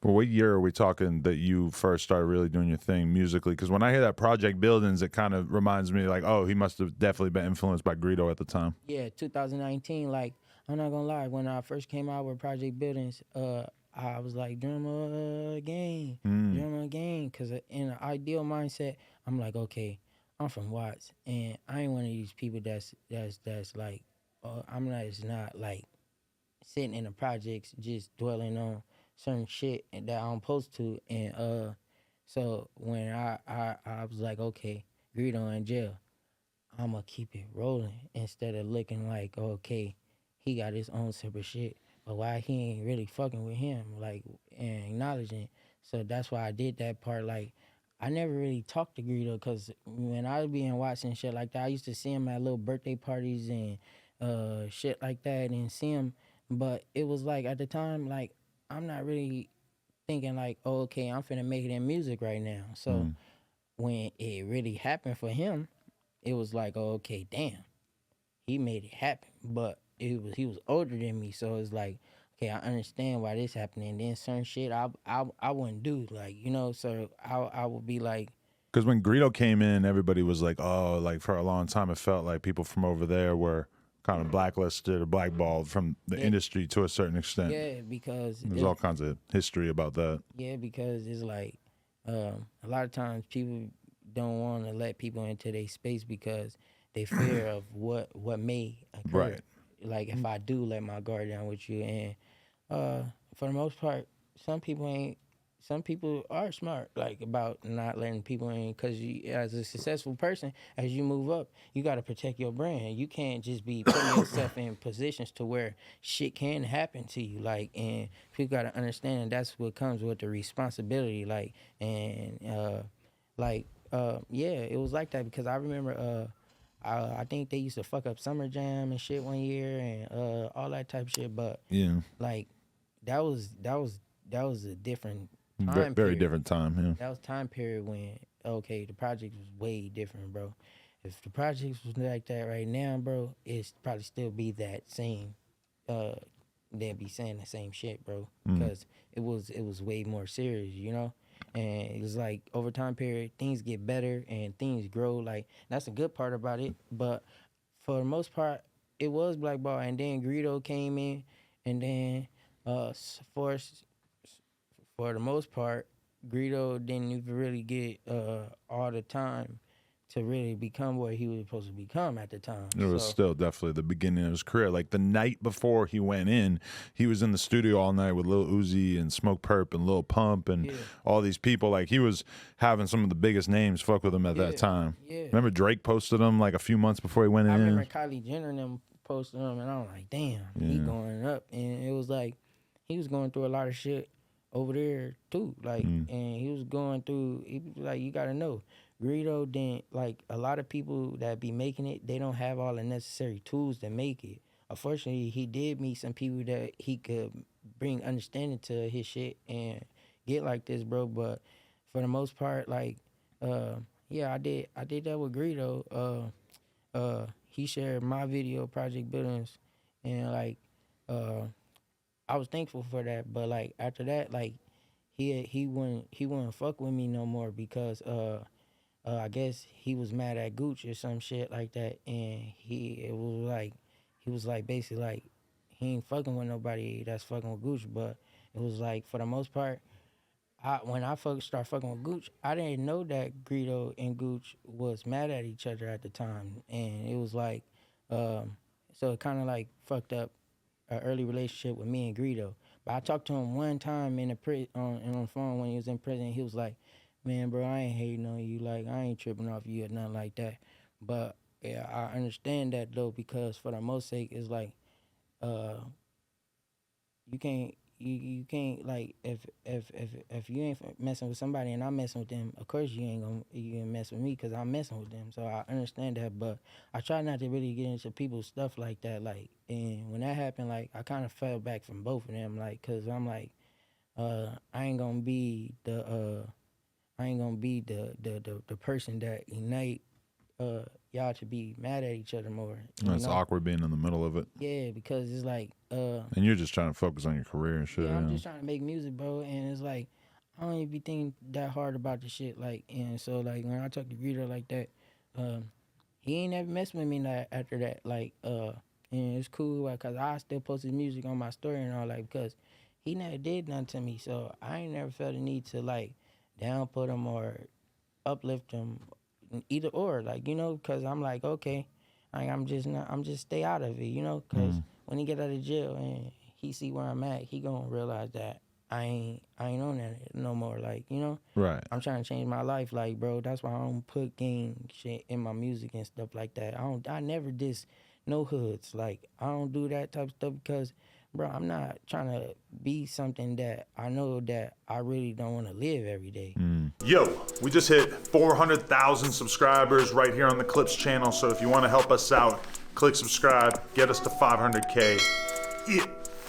Well, what year are we talking that you first started really doing your thing musically? Because when I hear that Project Buildings, it kind of reminds me like, oh, he must have definitely been influenced by Greedo at the time. Yeah, 2019. Like, I'm not gonna lie, when I first came out with Project Buildings, I was like, drummer gang, Mm. drummer gang, because in an ideal mindset, I'm like, okay, I'm from Watts, and I ain't one of these people that's like, I'm not, it's not like sitting in the projects just dwelling on certain shit that I'm supposed to, and so when I was like, okay, Greedo in jail, I'ma keep it rolling instead of looking like, okay, he got his own separate shit, but why he ain't really fucking with him, like, and acknowledging. So that's why I did that part. Like, I never really talked to Greedo because when I was being watching shit like that, I used to see him at little birthday parties and shit like that and see him. But it was like at the time, like, I'm not really thinking like, oh, okay, I'm finna make it in music right now. So Mm. when it really happened for him, it was like, oh, okay, damn, he made it happen. But he was older than me, so it's like, okay, I understand why this happened. And then certain shit I wouldn't do, like, you know. So I would be like, Because when Greedo came in, everybody was like, oh, like for a long time, it felt like people from over there were kind of blacklisted or blackballed from the yeah, industry to a certain extent. yeah, because There's it's all kinds of history about that. yeah, because it's like a lot of times people don't want to let people into their space because they fear of what may occur. Right. Like if I do let my guard down with you, and uh, for the most part, some people ain't. Some people are smart, like about not letting people in, because as a successful person, as you move up, you got to protect your brand. You can't just be putting yourself in positions to where shit can happen to you. Like, and people got to understand that's what comes with the responsibility. Like, and yeah, it was like that because I remember I think they used to fuck up Summer Jam and shit one year and all that type of shit. But Yeah. like that was a different Very, time very period. different time. Yeah. That was time period when okay, the project was way different, bro. If the projects was like that right now, bro, it's probably still be that same. Uh, they'd be saying the same shit, bro, Mm. because it was way more serious, you know. And it was like over time period, things get better and things grow. Like that's a good part about it, but for the most part, it was blackball. And then Greedo came in, and then for the most part, Greedo didn't even really get all the time to really become what he was supposed to become at the time. It was So still definitely the beginning of his career. Like the night before he went in, he was in the studio all night with Lil Uzi and Smoke Perp and Lil Pump and yeah, all these people. Like he was having some of the biggest names fuck with him at that yeah, time. yeah. Remember Drake posted him like a few months before he went I remember in? Kylie Jenner and them posting him, and I was like, damn, he Yeah. going up. And it was like he was going through a lot of shit over there too. Like, Mm. and he was going through. He was like, you gotta know, Greedo didn't like a lot of people that be making it. They don't have all the necessary tools to make it. Unfortunately, he did meet some people that he could bring understanding to his shit and get like this, bro. But for the most part, like, yeah, I did that with Greedo. He shared my video Project Buildings, and like uh I was thankful for that. But like after that, like he wouldn't fuck with me no more because I guess he was mad at Gooch or some shit like that, and he was like basically like he ain't fucking with nobody that's fucking with Gooch. But it was like for the most part, when I start fucking with Gooch, I didn't know that Greedo and Gooch was mad at each other at the time, and it was like, so it kind of like fucked up an early relationship with me and Greedo. But I talked to him one time in the on the phone when he was in prison. He was like, "Man, bro, I ain't hating on you. Like I ain't tripping off you or nothing like that." But yeah, I understand that though because for the most sake, it's like, uh, you can't like if you ain't messing with somebody and I'm messing with them, of course you gonna mess with me because I'm messing with them. So I understand that, but I try not to really get into people's stuff like that. Like, and when that happened, like I kind of fell back from both of them, like, cause I'm like, I ain't gonna be the I ain't gonna be the person that unite y'all to be mad at each other more. You It's know? awkward being in the middle of it. Yeah, because it's like And you're just trying to focus on your career and shit. yeah, I'm just trying to make music, bro, and it's like I don't even be thinking that hard about the shit. Like, and so like when I talk to Greedo like that, he ain't never messed with me after that. Like, and it's cool, like, cause I still post his music on my story and all, like, because he never did nothing to me, so I ain't never felt the need to like down put him or uplift him, either or, like, you know, cause I'm like, okay, I'm just stay out of it, you know, cause when he get out of jail and he see where I'm at, he gonna realize that I ain't on that no more, like, you know. Right. I'm trying to change my life, like, bro. That's why I don't put gang shit in my music and stuff like that. I never diss no hoods, like, I don't do that type of stuff because, bro, I'm not trying to be something that I know that I really don't want to live every day. Yo, we just hit 400,000 subscribers right here on the Clips channel. So if you want to help us out, click subscribe, get us to 500K. Yeah.